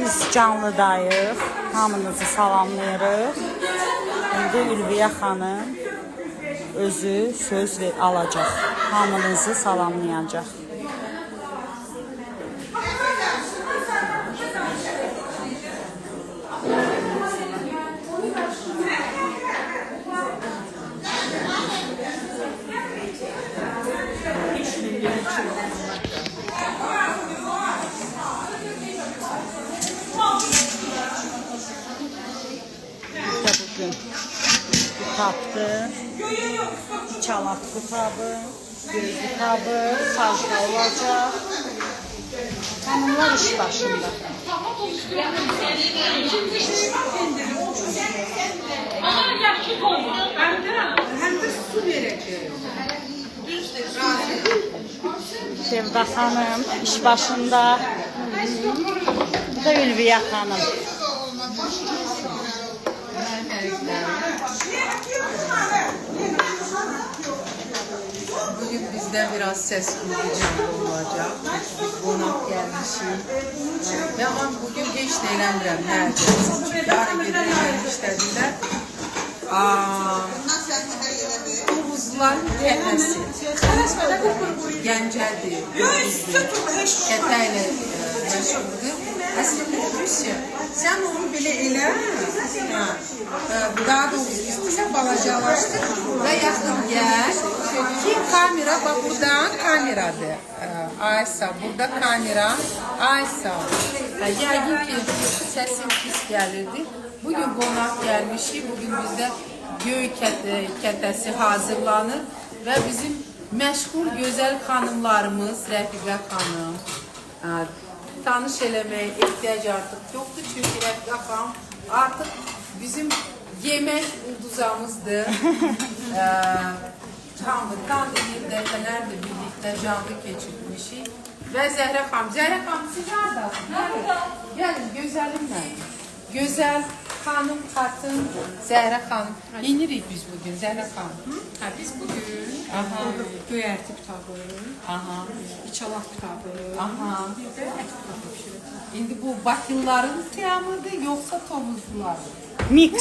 biz canlıdayıq. Hamınızı salamlayırıq. İndi Ülviyə xanım özü söz alacaq. Hamınızı salamlayacaq. Bugün kitabdır, çalaq kitabı, göz kitabı, sajda olacaq. Hanımlar iş başında. Hem de su vereceğim. Sevda xanım iş başında. Bu da Ülviyə xanım. Bugün bizden biraz ses duyacağım olacak. Biz konak gelmişik. Ya ama bugün hiç değilendirəm. Nerede? Yarın gelirler işlediler. Tovuzların kətəsi. Gəncədir. Kətə ilə məşğuldur. Aslında Rusya, sen onu bile elə, daha doğrusu istəyirsən balacalaşdır və yaxın gəl ki kamera, bak buradan kameradır. Aysa, burada kamera, Aysa. Yəqin ki səsim pis gəlirdi. Bugün qonaq gəlmişik, bugün bizdə göy kətəsi hazırlanır və bizim məşğul gözəl xanımlarımız, Rəfiqə xanım, tanış eləməyə ehtiyac artıq yoxdur. Çünki Rəfiqə xanım artıq bizim yemək ulduzamızdır. Canlıdan dəfələrdir birlikdə canlı keçirmişik. Və Zəhrə xanım, siz haradasınız? Gəlin, gözəlimlə. Gözəl xanım, xatın, Zəhrə xanım. Yenirik biz bugün, Zəhrə xanım. Biz bugün göyərti kitabı, İçalaq kitabı, bir də ət kitabı pişirəcəyik. İndi bu Bakılıların teamıdır, yoxsa Tovuzluların? Mix.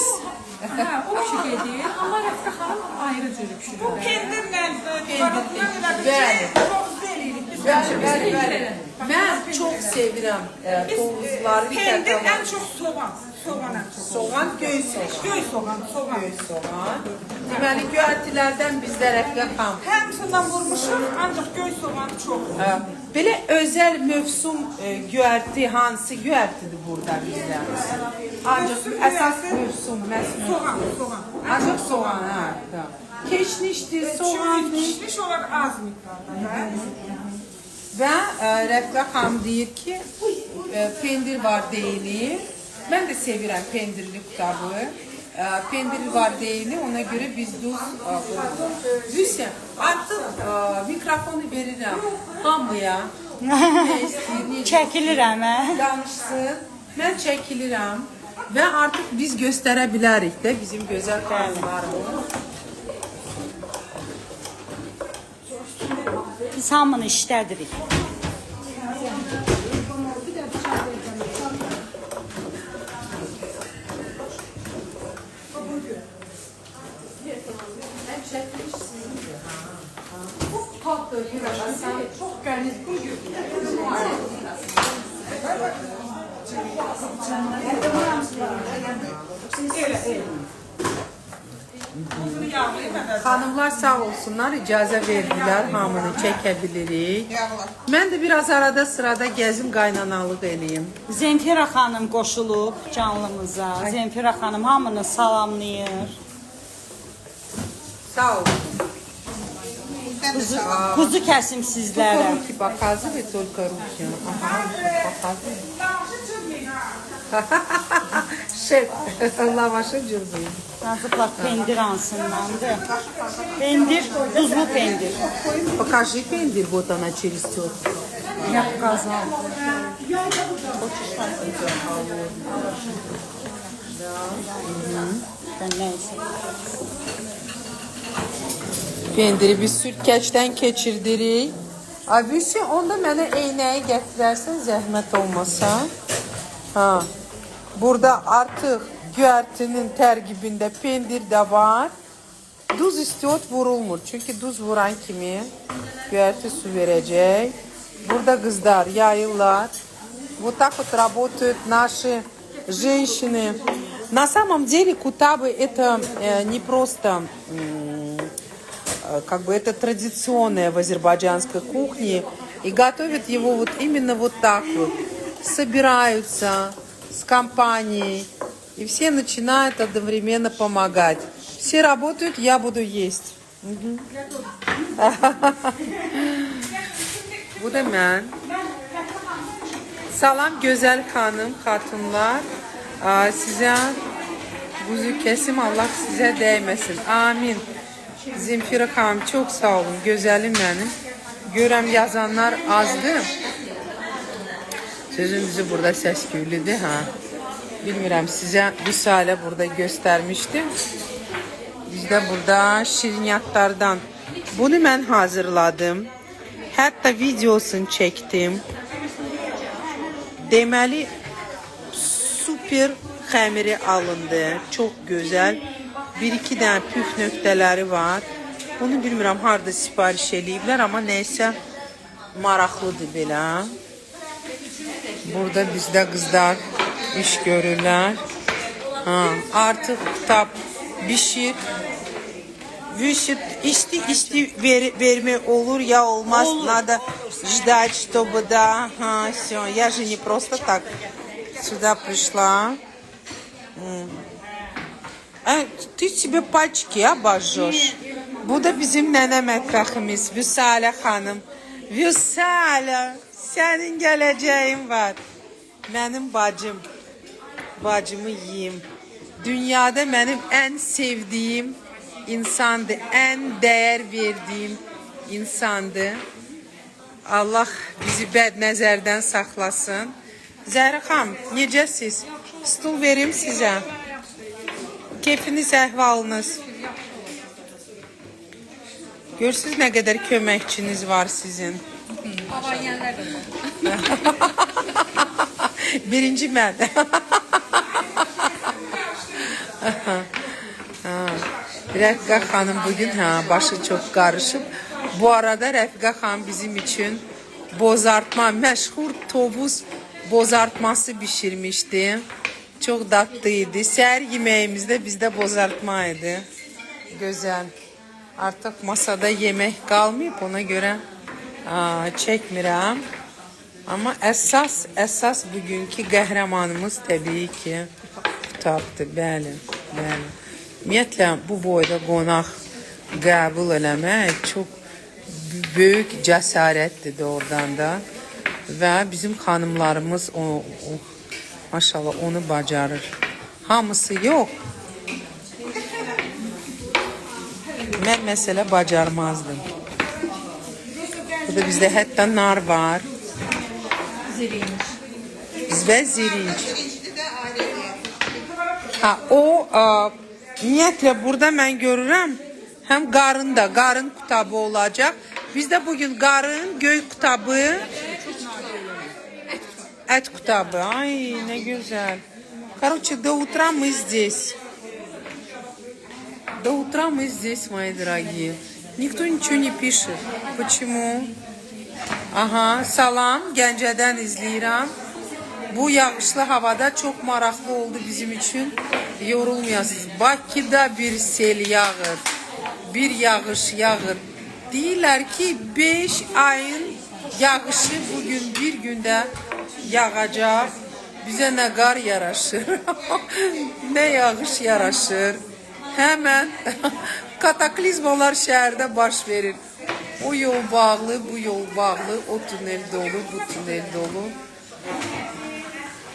O pişirəcək, amma Rəfiqə xanım ayrı cürü pişirir. Bu pendirlə, Bəli. Mən çox sevirəm Tovuzluları. pendir ən çox soğan. Soğan ən çox. Soğan, göy soğan. Göy soğan, soğan. Göy soğan. Deməli, göyərtilərdən bizdə Rəfiqə xanım. Həmsindən vurmuşum, ancaq göy soğan çox. Belə özəl mövsum göyərti, hansı göyərtidir burada bizdə? Ancaq əsas mövsum, Soğan, soğan. Ancaq soğan, hə. Keşnişdir, soğandır. Kişniş olar az miqdarda. Və Rəfiqə xanım deyir ki, pendir var deyilir. Mən də sevirəm pendirli kitabı. Pendir var deyilir, ona görə biz duz Düzsə, artıq mikrofonu verirəm hamıya. Ne istəyir, Çəkilirəm, danışsın. Mən çəkilirəm və artıq biz göstərə bilərik də bizim gözəl xanımlarımız. Biz hamını işlədirik. Çok tatlı, çok qəniz bugün. Hanımlar sağ olsunlar, icazə verdilər, hamını çəkə bilirik. Mən də biraz arada sırada gəzim, qaynanalıq eləyim. Zemfira xanım qoşulub canlımıza. Zemfira xanım hamını salamlayır. Sağ olun. Kuzu kəsim sizlərə. Руки показывай, только руки. Ага, показывай. Şef, lavaşı cürdüyüm. Nazıqlar pendir ansındandır. Pendir, buzlu pendir. Покажи пендель, вот она через терку. Я показала. Да. Neyse. Pendiri biz sürtkeçten keçirdirik. Abisi onda mənə eynəyi gətirərsən zəhmət olmasa. Ha. Burada artık güvertinin terkibinde pendir de var. Duz istiyor vurulmur. Çünkü duz vuran kimi güverti su verecek. Burada kızlar yayıllar. Вот так вот работают наши женщины. На самом деле кутабы это не просто как бы это традиционное в азербайджанской кухне. И готовят его вот именно вот так вот. Собираются с компанией. И все начинают одновременно помогать. Все работают, я буду есть. Bu da mən. Salam gözəl xanım, xatunlar. Sizə buzu kesim, Allah sizə dəyməsin. Amin. Zemfira xanım, çox sağ olun. Gözəlim mənim. Görəm yazanlar azdır. Sözün düzü burada səs-küylüdür. Bilmirəm, sizə Vüsalə burada göstərmişdim. Biz də burada şirinyatlardan. Bunu mən hazırladım. Hətta videosunu çəkdim. Deməli, super xəmiri alındı. Çox gözəl. Bir-iki dənə püf nöqtələri var. Bunu bilmirəm, harada sipariş eləyiblər, amma nəysə maraqlıdır belə. Burada bizdə qızlar iş görürlər. Artıq kitab bişir. Высшит, исти верме olur ya olmaz. Надо ждать, чтобы да. Все, я же не просто так сюда пришла. Ты себе пальчики обожжешь. Bu da bizim nənə mətbəximiz. Vüsalə xanım. Vüsalə, sənin gələcəyin var. Mənim bacım. Bacımı yiyeyim. Dünyada mənim ən sevdiyim insandı, ən dəyər verdiyim insandı. Allah bizi bəd nəzərdən saxlasın. Zəhra xanım, necəsiz? Stul verim sizə. Keyfiniz, əhvalınız. Görürsünüz nə qədər köməkçiniz var sizin. Birinci mən. Rəfiqə xanım bugün başı çox qarışıb. Bu arada Rəfiqə xanım bizim üçün bozartma, məşhur tovuz bozartması bişirmişdi. Çox dadlı idi. Səhər yeməyimizdə bizdə bozartma idi. Gözəl. Artıq masada yemək qalmayıb, ona görə çəkmirəm. Amma əsas bugünkü qəhrəmanımız təbii ki kitabdır. Bəli, bəli. Ümumiyyətlə, bu boyda qonaq qəbul eləmək çox böyük cəsarətdir doğrudan da. Və bizim xanımlarımız maşallah onu bacarır. Hamısı yox. Mən məsələ bacarmazdım. Burada bizdə hətta nar var. Və zirinç. Ümumiyyətlə, burada mən görürəm, həm qarın qutabı olacaq. Bizdə bugün qarın, göy qutabı, ət qutabı. Ay, nə gözəl. Короче, до утра мы здесь. До утра мы здесь, мои дорогие. Никто ничего не пишет. Почему? Salam, Gəncədən izləyirəm. Bu yağışlı havada çox maraqlı oldu bizim üçün. Yorulmayasınız. Bakıda bir sel yağır. Bir yağış yağır. Deyirlər ki 5 ayın yağışı bugün bir gündə yağacaq. Bizə nə qar yaraşır, nə yağış yaraşır. Həmən kataklizmalar şəhərdə baş verir. O yol bağlı, bu yol bağlı, o tünel dolu, bu tünel dolu.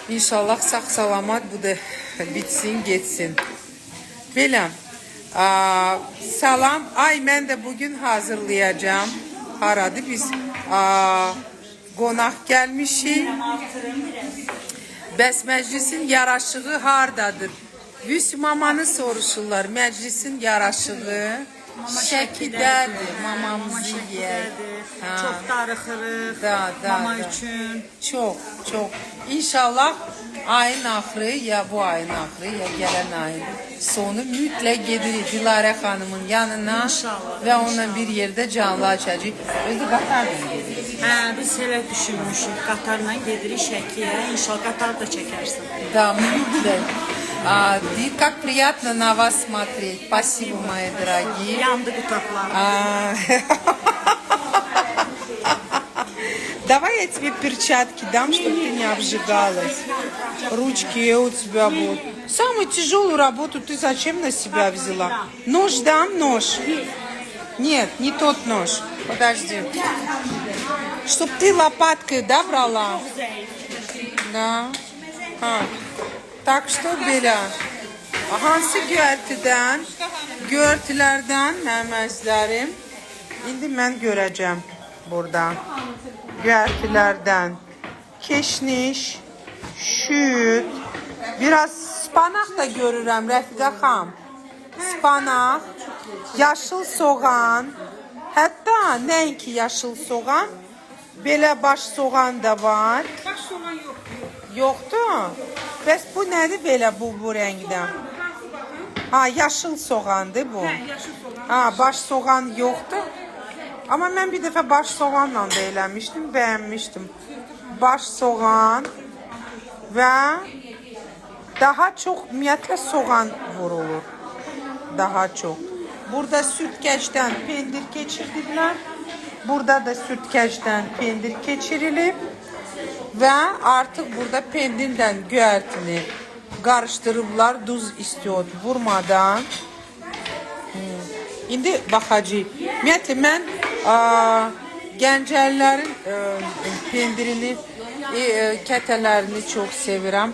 İnşallah sağ-salamat bu da bitsin, geçsin. Belə, salam. Ay, mən də bugün hazırlayacağım. Haradır biz qonaq gəlmişik. Bəs məclisin yaraşığı hardadır? Vüs mamanı soruşurlar. Məclisin yaraşığı Şəkidədir. Mamamızı yiyək. Çox darıxırıq mama üçün. Çox, çox. İnşallah ayın axırı ya bu ayın axırı ya gələn ayın sonu mütləq gedirik Dilarə xanımın yanına İnşallah, və onunla bir yerdə canlı açacağıq. Özü qatarla gedirik. Hə, biz elə düşünmüşük. Qatarla gedirik Şəkiyə. İnşallah qatar da çəkərsən. Да, mütləq. Как приятно на вас смотреть. Спасибо, мои дорогие. Yandı qutaqlar. Давай я тебе перчатки дам, чтобы ты не обжигалась. Ручки у тебя будут. Самую тяжелую работу ты зачем на себя взяла? Нож дам, нож. Нет, не тот нож. Подожди. Чтоб ты лопаткой, да, брала? Да. Так что belə. Hansı göyərtilərdən mənim əzizlərim? İndi mən görəcəm burada. Göyərtilərdən keşniş, şüt, biraz spanaq da görürəm Rəfiqə xanım. Spanaq, yaşıl soğan, hətta nəinki yaşıl soğan, belə baş soğan da var. Baş soğan yoxdur. Yoxdur. Bəs bu nədir belə bu rəngdə? Ha, yaşıl soğandır bu. Yaşıl soğan. Ha, baş soğan yoxdur. Amma mən bir dəfə baş soğanla da eləmişdim, bəyənmişdim. Baş soğan və daha çox ümumiyyətlə soğan vurulur. Daha çox. Burada sütkəcdən pendir keçirdilər. Burada da sütkəcdən pendir keçirilib. Və artıq burada pendirdən göyərtini qarışdırıblar duz istiot vurmadan. İndi baxacağıq. Ümumiyyətlə mən Gəncəlilərin pendirini, kətələrini çox sevirəm.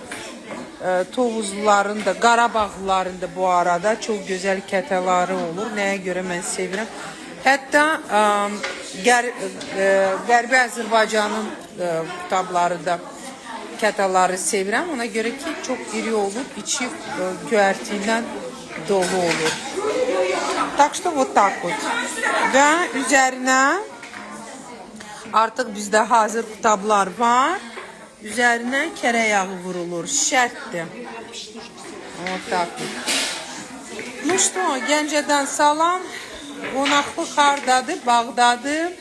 Tovuzluların da, Qarabağlıların da bu arada çox gözəl kətələri olur. Nəyə görə mən sevirəm? Hətta Qərbi Azərbaycanın kitabları da kətələri sevirəm. Ona görə ki, çox iri olur, içi göyərti ilə dolu olur. Так что вот так вот. Və üzərinə artıq bizdə hazır kitablar var. Üzərinə kərə yağı vurulur. Şərtdir. Вот так вот. Ну что, Gəncədən salam. Qonaqlıq hardadır? Bağdadır.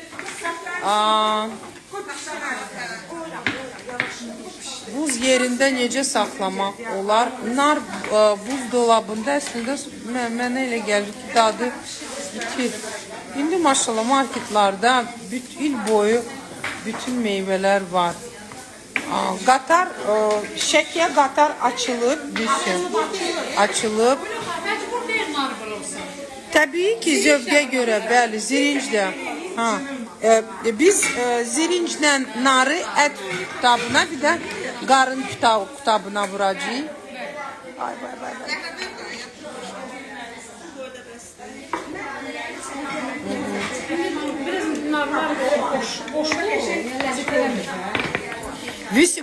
Buz yerində necə saxlamaq olar? Nar buzdolabında əslində mənə elə gəlir ki, dadı itir. İndi maşallah marketlarda il boyu bütün meyvələr var. Qatar, Şəkiyə qatar açılıb, düşün. Açılıb. Təbii ki, zövqə görə, bəli, zirincdə. Biz zirinclə narı ət kitabına, bir də qarın kitabına vuracağıq. Ay, vay, vay, vay.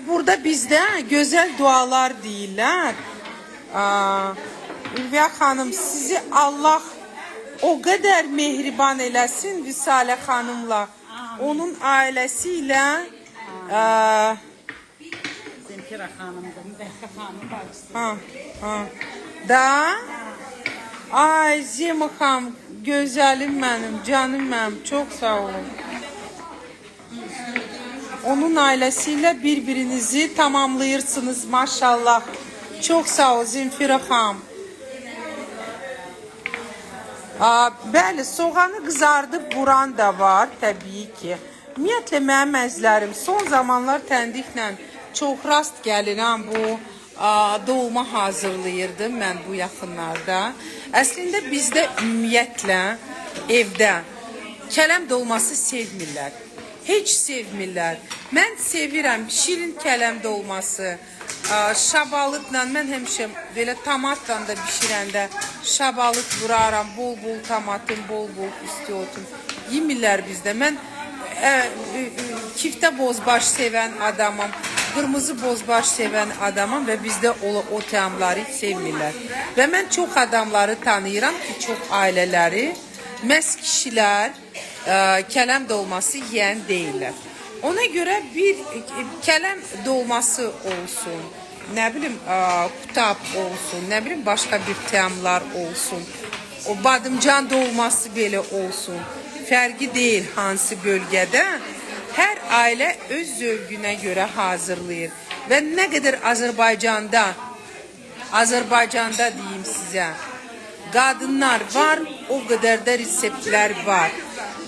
Burada bizdə gözəl dualar deyirlər. Ülviyə xanım, sizi Allah o qədər mehriban eləsin Vüsalə xanımla, onun ailəsi ilə Zemfira xanımdır, Mübəhqə xanım bacısı. Da ay Zema xanım, gözəlim mənim, canım mənim, çox sağ olun. Onun ailəsi ilə bir-birinizi tamamlayırsınız maşallah. Çox sağ ol Zemfira xanım. Bəli, soğanı qızardıb vuran da var, təbii ki. Ümumiyyətlə, mənim əzlərim, son zamanlar təndiklə çox rast gəlirəm bu dolma hazırlayırdım mən bu yaxınlarda. Əslində, bizdə ümumiyyətlə evdə kələm dolması sevmirlər. Heç sevmirlər. Mən sevirəm şirin kələm dolması. Şabalıtla, mən həmişə belə tomatla da bişirəndə şabalıt vuraram, bol-bol tomatım, bol-bol istiotum. Yemirlər bizdə. Mən kiftə bozbaş sevən adamım, qırmızı bozbaş sevən adamım və bizdə o təamları sevmirlər. Və mən çox adamları tanıyıram ki, çox ailələri, məhz kişilər kələm dolması yeyən deyirlər. Ona görə bir kələm dolması olsun, ne bileyim kitap olsun, ne bileyim başka bir temlar olsun. O badımcan dolması belə olsun. Fərqi deyil hansı bölgədə. Hər ailə öz zövqünə görə hazırlayır. Və nə qədər Azərbaycanda deyim sizə, qadınlar var, o qədər də reseptlər var.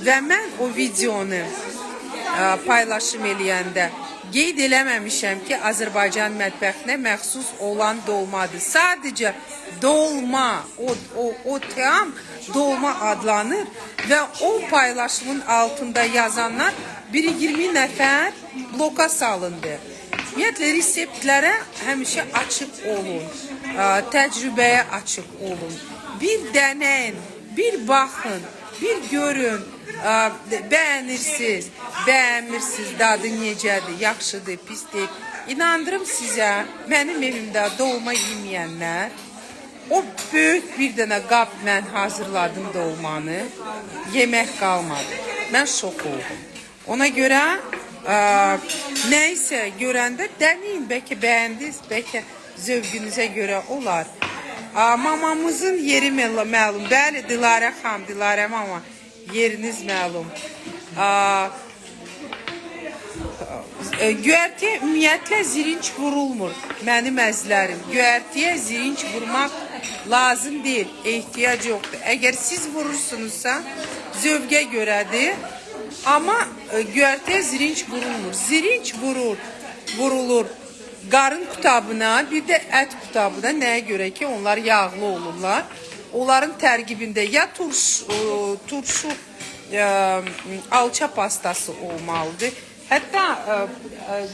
Və mən o videonu paylaşım eləyəndə qeyd eləməmişəm ki, Azərbaycan mətbəxinə məxsus olan dolmadır. Sadəcə dolma, o tam dolma adlanır və o paylaşımın altında yazanlar 20 nəfər bloka salındı. Ümumiyyətlə, reseptlərə həmişə açıq olun, təcrübəyə açıq olun. Bir dənəyin, bir baxın, bir görün, bəyənirsiniz, bəyənmirsiniz, dadı necədir, yaxşıdır, pisdir. İnandırım sizə, mənim evimdə dolma yeməyənlər, o böyük bir dənə qab mən hazırladım dolmanı, yemək qalmadı. Mən şok oldum. Ona görə nəysə görəndə deməyin, bəlkə bəyəndiniz, bəlkə zövqünüzə görə olar. Mamamızın yeri məlum. Bəli, Dilarə xanım, Dilarə mama, yeriniz məlum. Göyərtiyə ümumiyyətlə zirinç vurulmur, mənim əzlərim. Göyərtiyə zirinç vurmaq lazım deyil, ehtiyac yoxdur. Əgər siz vurursunuzsa, zövqə görədir. Amma göyərtiyə zirinç vurulmur. Zirinç vurulur qarın qutabına, bir də ət qutabına. Nəyə görə ki, onlar yağlı olurlar. Onların tərkibində ya turşu, alça pastası olmalıdır. Hətta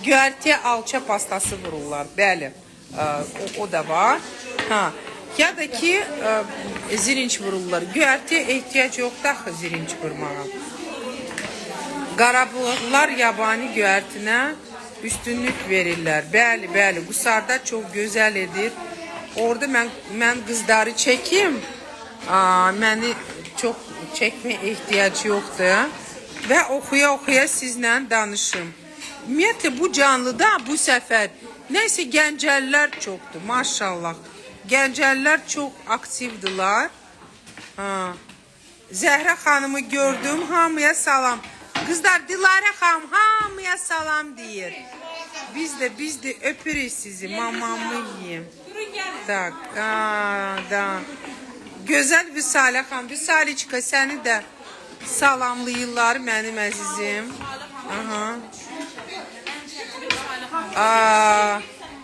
göyərtiyə alça pastası vururlar. Bəli, o da var. Ya da ki, zirinç vururlar. Göyərtiyə ehtiyac yoxdur axı zirinç vurmağa. Qarabağlar yabani göyərtinə üstünlük verirlər. Bəli, qusarda çox gözəl edir. Orada mən qızları çəkim, məni çox çəkmə ehtiyac yoxdur. Və oxuya-oxuya sizlə danışım. Ümumiyyətlə, bu canlıda bu səfər nəysə gəncəllər çoxdur, maşallah. Gəncəllər çox aktivdilər. Zəhra xanımı gördüm, hamıya salam. Qızlar, Dilarə xanım hamıya salam deyir. Biz də öpürük sizi, mamamı yiyim. Tak, da. Gözəl Vüsalə xanım, Vüsaliçka səni də salamlayırlar mənim əzizim.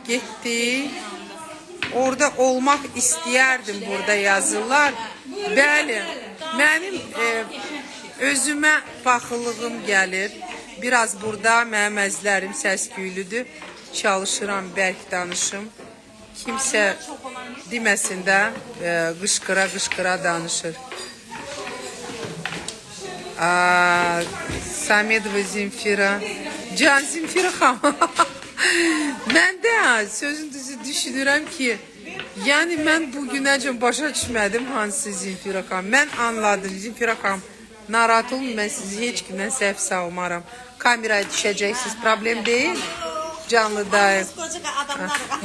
Getdi. Orada olmaq istəyərdim, burada yazırlar. Bəli, mənim özümə paxıllığım gəlir. Biraz burada mənim əzlərim səs-küylüdür. Çalışıram, bərk danışım. Kimsə deməsin də qışqıra danışır. Samedova Zemfira. Can Zemfira xanım. Mən də sözün düzü düşünürəm ki, yəni mən bugünəcən başa düşmədim hansı Zemfira xanım. Mən anladım Zemfira xanım. Narahat olun, mən sizi heç kimdən səhv salmaram. Kameraya düşəcəksiniz, problem deyil. Canlıdayım.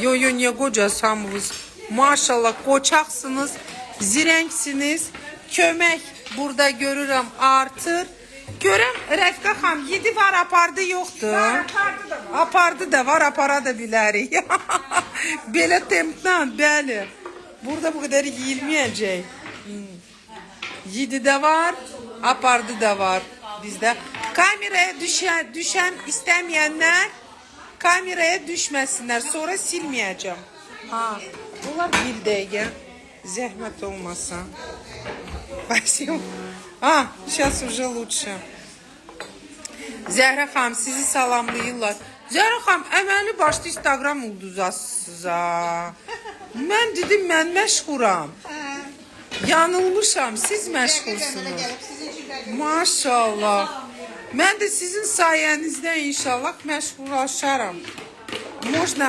Yo, niyə qocasamız? Maşallah, qoçaqsınız, zirəngsiniz. Kömək burada görürəm artır. Görəm, Rəfiqə xanım, 7 var, apardı yoxdur. Apardı da var, apara da bilərik. Belə templə, bəli. Burada bu qədər yiyilməyəcək. 7 də var, apardı da var bizdə. Kameraya düşən istəməyənlər kameraya düşməsinlər, sonra silməyəcəm. Bunlar bir dəqiqə, zəhmət olmasa. Спасибо. Сейчас уже лучше. Zəhra xanım, sizi salamlayırlar. Zəhra xanım, əməli başlı Instagram ulduzasınıza. Mən dedim, mən məşğuram. Yanılmışam, siz məşğulsunuz. Maşallah. Mən də sizin sayənizdə inşallah məşğulaşaram. Можно,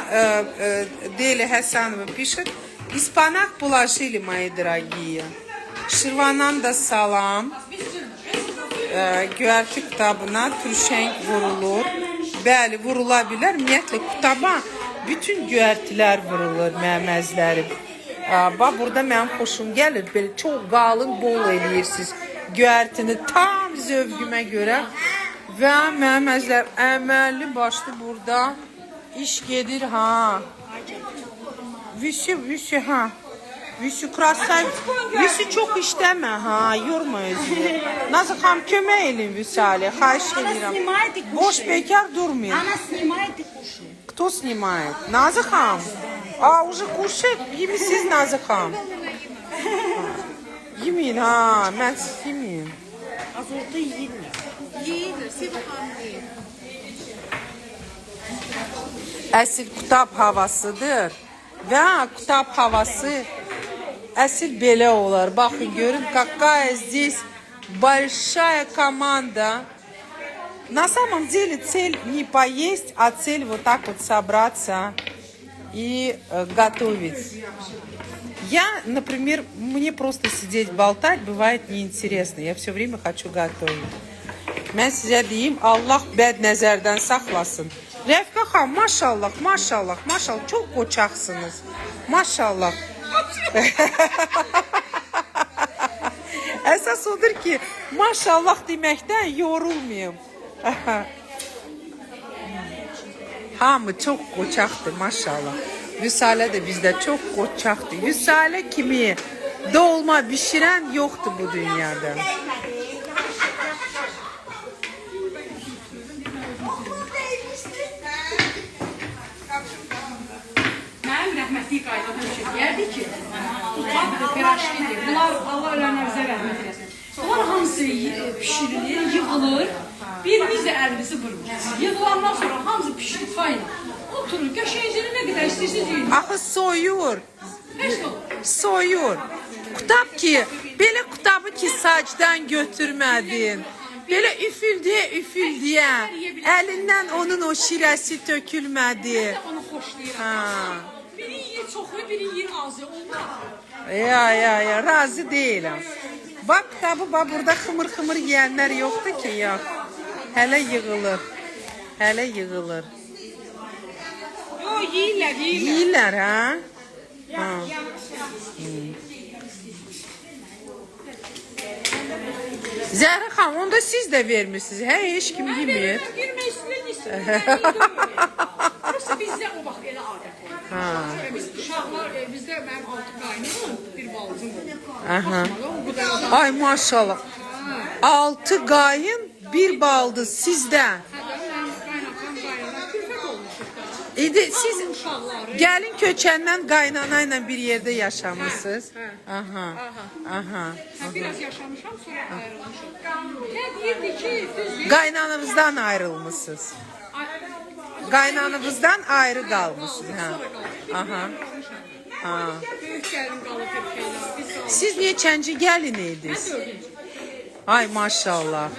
Дели Хасанова пишет, из-Панах положили, мои дорогие. Şirvanan da salam. Göyərti qutabına turşenk vurulur. Bəli, vurula bilər. Ümumiyyətlə, qutaba bütün göyərtilər vurulur mənim əzlərim. Bax, burada mənim xoşum gəlir. Belə çox qalın, bol eləyirsiniz göyərtini tam zövqümə görə. Və mənim əzlər əməlli başlı burada iş gedir, ha. Vüsü, ha. Vüsü krasay, vüsü çox işləmə, ha, yorma özünü. Nazlı xanım, kömək eləyin Vüsali, xahiş edirəm. Boş bekar durmayın. Ana снимает и кушает. Кто снимает? Назlı xanım. Уже kuşet, yemişsiniz Nazlı xanım. Yemin, ha, mən siz yemin. Az orada yiyilmir. Yeyilir, Sevil xanım yeyir. Əsl qutab havasıdır. Və qutab havası əsl belə olar. Baxın, görün, какая здесь большая команда. На самом деле цель не поесть, а цель вот так вот собраться и готовить. Я, например, мне просто сидеть болтать бывает неинтересно. Я все время хочу готовить. Mən sizə deyim, Allah bəd nəzərdən saxlasın. Rəfiqə xanım, maşallah, maşallah, maşallah, çox qoçaqsınız. Maşallah. Əsas odur ki, maşallah deməkdən yorulmayım. Hamı çox qoçaqdır, maşallah. Vüsalə də bizdə çox qoçaqdır. Vüsalə kimi dolma bişirən yoxdur bu dünyada. Mənim rəhmətli qaydadan deyərdi ki, tutmadır, piraşkidir. Bunlar Allah ölənlərimizə rəhmət eləsin. Bunlar hamısı pişirilir, yığılır. Birimiz də əlimizi vurmur. Yığılandan sonra hamısı pişirib fayla. Oturur, qəşəngcini nə qədər istəyirsiniz yiyin. Axı soyur. Heç nə olur. Soyur. Qutab ki, belə qutabı ki sacdan götürmədin. Belə üfüldüyə, əlindən onun o şirəsi tökülmədi. Mən də onu xoşlayıram. Biri yiyir çoxu, biri yiyir azı. Olmaz. Ya, razı deyiləm. Bax, qutabı burada xımır yeyənlər yoxdur ki, ya. Hələ yığılır. Hələ yığılır. Yo, yiyirlər. Yiyirlər, ha? Zəhra xanım, onda siz də vermirsiniz. Hə, heç kim yemir. Girmək istəyən istəyir. Burası bizdə o vaxt elə adət var. Uşaqlar, bizdə mənim 6 qaynım, bir balcım olur. Ay maşallah. 6 qayın, bir baldız sizdə. Mənim qaynaqam qaynana külfət olmuşuq da. Siz gəlin köçəndən qaynana ilə bir yerdə yaşamısınız. Aha. Biraz yaşamışam, sonra ayrılmışam. Nə deyirdi ki, düz Qaynananızdan ayrılmışsınız. Qaynananızdan ayrı qalmışsınız. böyük gəlin qalıb bir şeylər. Biz qalıb. Siz neçənci gəlin idiniz? Mən 4-cü. Ay maşallah.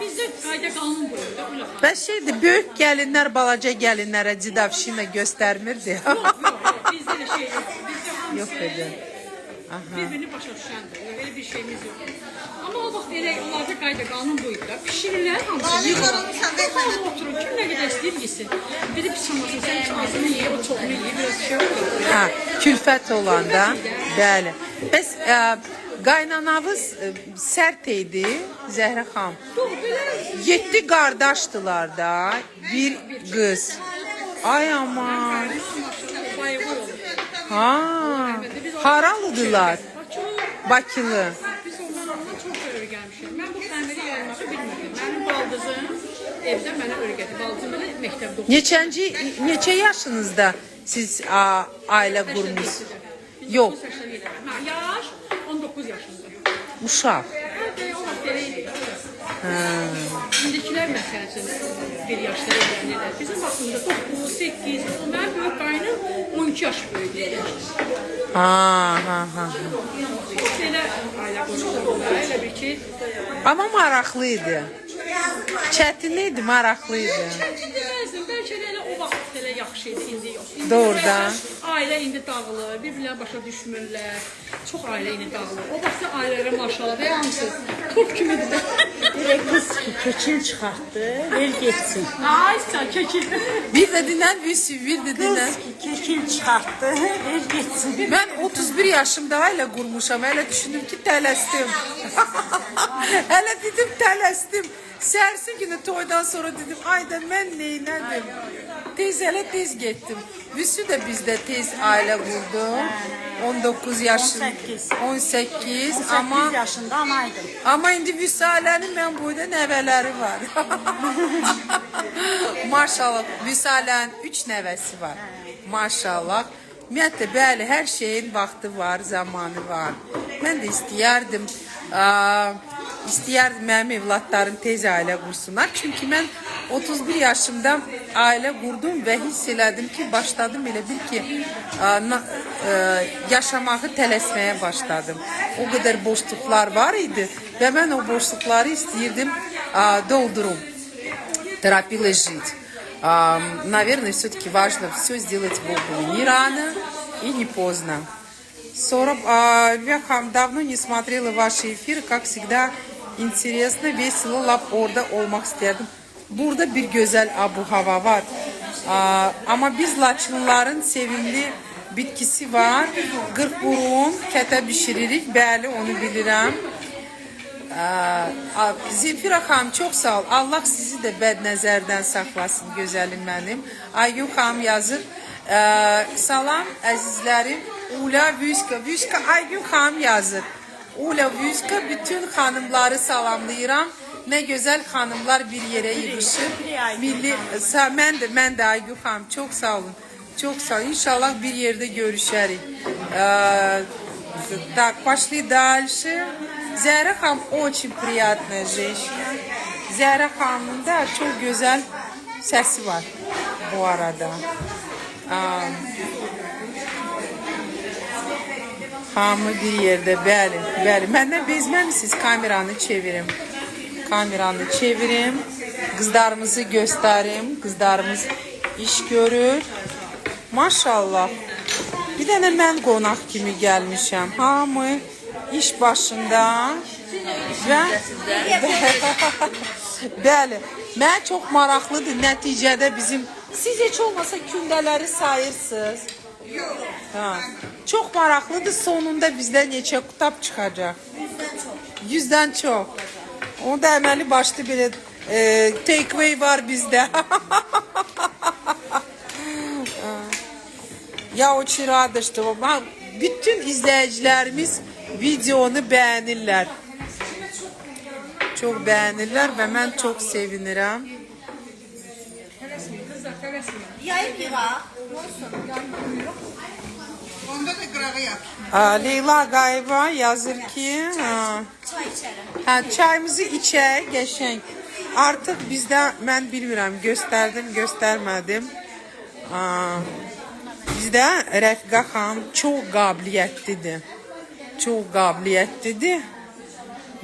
Bizdə qayda qanun qoyur da ulağa. Bəs şeydir, böyük gəlinlər balaca gəlinlərə cidavşina göstərmirdi. Yox, bizdə də şey yox. Bizdə hamısı Yox edir. birbirini başa düşəndir. Elə bir şeyimiz yox. Amma o vaxt elə onlarda qayda qanun buydu da. Pişirirlər hamısı yığılır. Hamı oturur, kim nə qədər istəyir yesin. Biri pis olmasın, sən heç azını ye, o çoxunu ye, biraz şey olur. Külfət olanda, bəli. Bəs qaynanavız sərt idi, Zəhra xanım. 7 qardaşdılar da, bir qız. Ay aman. Bayıqlar olur. Haralıdılar? Bakılı. Biz onlardan çox öyrənmişik. Mən bu fənləri yaymağı bilmirdim. Mənim baldızım evdə mənə öyrədi. Baldızım elə məktəbdə oxuyur. Neçə yaşınızda siz ailə qurmuşsunuz? Yox. Yaş 19 yaşında. Uşaq. O vaxt elə idi. İndikilər məsələsində bir yaşda evlənirlər. Bizim vaxtımda 9, 8, mənim böyük qaynım 12 yaş böyük idi. Çox elə ailə qurulur, elə bir ki. Amma maraqlı idi. Çətin idi, maraqlı idi. Çətin deməzdim, bəlkə də elə o vaxt elə yaxşı idi, indi yox. Doğrudan. Ailə indi dağılır, bir-birlərini başa düşmürlər. Çox ailə indi dağılır. O vaxt ailələrə maşallah, hamısı top kimidir də. Direkt kız ki keçil çıkarttı. Ver geçsin. Aysa keçil. Bir de dinlen bir de dinlen. Kız ki keçil çıkarttı. Ver geçsin. Ben 31 yaşımda hala kurmuşam. Hele düşündüm ki tələsdim. Hele dedim tələsdim. Səhərsi günü toydan sonra dedim ayda mən neylədim. Tez hele tez getdim. Vüsü de bizde tez aile kurdu. 19 yaşında. 18 ama 18 yaşında anaydım. ama indi Vüsale'nin ben boyda nəvələri var. Maşallah Vüsale'nin 3 nəvəsi var. Maşallah. Ümumiyyətlə bəli hər şeyin vaxtı var, zamanı var. Mən də istəyərdim mənim evlatlarım tez ailə qursunlar. Çünki mən 31 yaşımda ailə qurdum və hiss elədim ki, başladım elə bil ki, yaşamağı tələsməyə başladım. O qədər boşluqlar var idi və mən o boşluqları istəyirdim doldurum. Торопилась жить. Наверное, все-таки важно все сделать вовремя. Не рано и не поздно. Лübya давно не смотрела ваши эфиры. Как всегда, интересно, весело, lap orada olmak isterdim. Burada bir güzel abu-hava var. Ama biz Laçınlıların sevimli bitkisi var. Qırxburun, kətə bişiririk. Bəli, onu bilirəm. Zemfira xanım çok sağ ol. Allah sizi de bəd nəzərdən saxlasın, gözəlim mənim. Aygün xanım yazır. Salam əzizlərim. Ula Vüska. Vüska Aygün xanım yazır. Ula Vüska bütün xanımları salamlayıram. Ne güzel hanımlar bir yere yığışır. Milli, mən də Aygün xanım çok sağ olun. Çok sağ olun. İnşallah bir yerde görüşərik. Так, пошли дальше. Zəhra xanım очень приятная женщина. Zəhra xanımın da çok güzel sesi var bu arada. Hamı bir yerde, bəli, bəli. Məndən bezməmisiniz, kameranı çevirim. Kameranı çevirim. Kızlarımızı gösterim. Kızlarımız iş görür. Maşallah. Bir dənə mən qonaq kimi gəlmişəm. Hamı iş başında və bəli, mən çox maraqlıdır nəticədə bizim. Siz heç olmasa kündələri sayırsınız. Ha. Çox maraqlıdır, sonunda bizdən neçə qutab çıxacaq? 100-dən çox. Onu da əməli başlı belə take away var bizdə. Ya очень rada, что bütün izləyicilərimiz videonu bəyənirlər. Çox bəyənirlər və mən çox sevinirəm. Yayıp yığa. Onda da qırağı yap. Leyla Qayba yazır ki, Çay içerim. çayımızı içək, qəşəng. Artıq bizdə, mən bilmirəm, göstərdim, göstərmədim. Bizdə Rəfiqə xanım çox qabiliyyətlidir. Çox qabiliyyətlidir.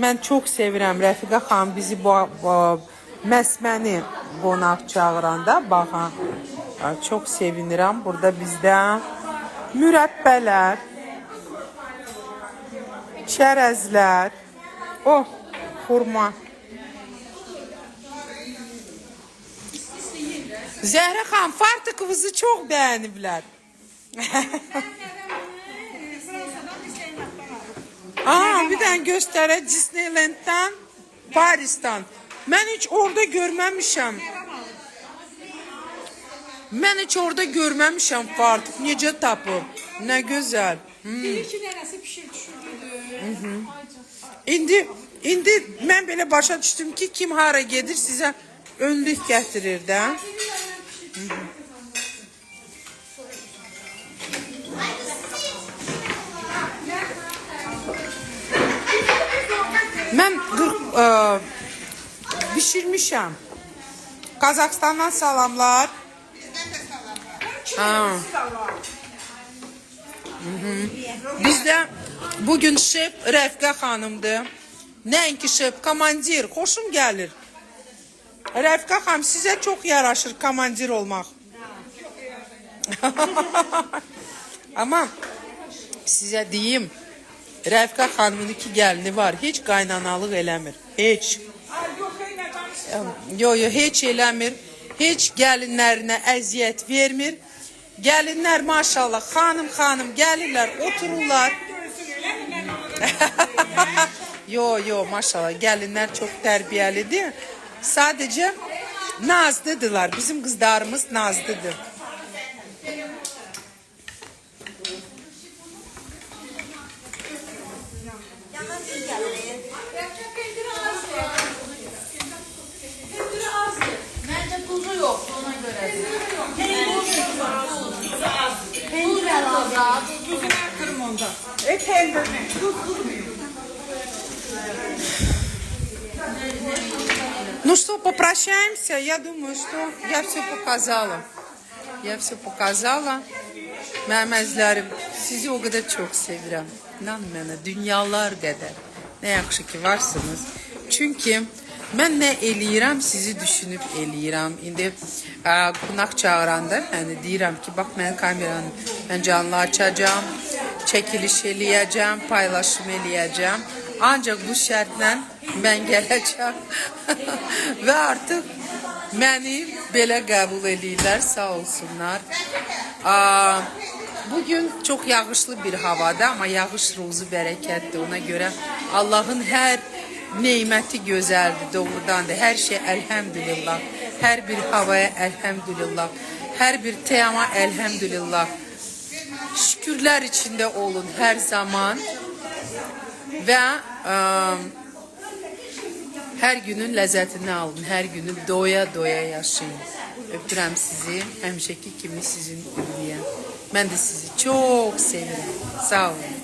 Mən çox sevirəm Rəfiqə xanım bizi bu məsməni qonaq çağıranda. Baxın, çox sevinirəm. Burada bizdə mürəbbələr, çərəzlər, xurma. Zəhra xanım, fartıqınızı çox bəyəniblər. Bir dənə göstərək Disneyland'dan, Paris'tan. Mən heç orada görməmişəm. Mən heç orada görməmişəm fartıq. Necə tapıb? Nə gözəl. Deyir ki, nənəsi pişir düşürdü. İndi mən belə başa düşdüm ki, kim hara gedir sizə önlük gətirir də. Mən pişirmişəm. Qazaxstandan salamlar. Bizdə bugün şef Rəfiqə xanımdır. Nəinki şef, komandir. Xoşum gəlir. Rəfiqə xanım, sizə çox yaraşır komandir olmaq. Amma sizə deyim, Rəfiqə xanımın iki gəlini var. Heç qaynanalıq eləmir. Heç. Yo, heç eləmir. Heç gəlinlərinə əziyyət vermir. Gəlinlər maşallah xanım gəlirlər, otururlar. Yo, maşallah gəlinlər çox tərbiyəlidir. Sadəcə nazlıdırlar. Bizim qızlarımız nazlıdır. Məncə tuzu yoxdur ona görə. Ну что, попрощаемся? Я думаю, что я все показала. Mənim əzizlərim, sizi o qədər çox sevirəm. İnan mənə, dünyalar qədər. Nə yaxşı ki varsınız. Çünki mən nə eləyirəm, sizi düşünüb eləyirəm. İndi qonaq çağıranda deyirəm ki, bax mən kameranı mən canlı açacağım, çəkiliş eləyəcəm, paylaşım eləyəcəm. Ancaq bu şərtlə mən gələcəm və artıq məni belə qəbul eləyirlər, sağ olsunlar. Bugün çok yağışlı bir havada ama yağış ruzu bərəkətdir. Ona görə Allah'ın hər neyməti gözəldir, doğrudan da. Hər şey elhamdülillah. Hər bir havaya elhamdülillah. Hər bir teyama elhamdülillah. Şükürlər içində olun hər zaman. Və hər günün ləzzətini alın. Hər günü doya yaşayın. Öpürəm sizi. Həmişəki kimi sizin ürəyəm. Mən də sizi çok seviyorum. Sağ olun.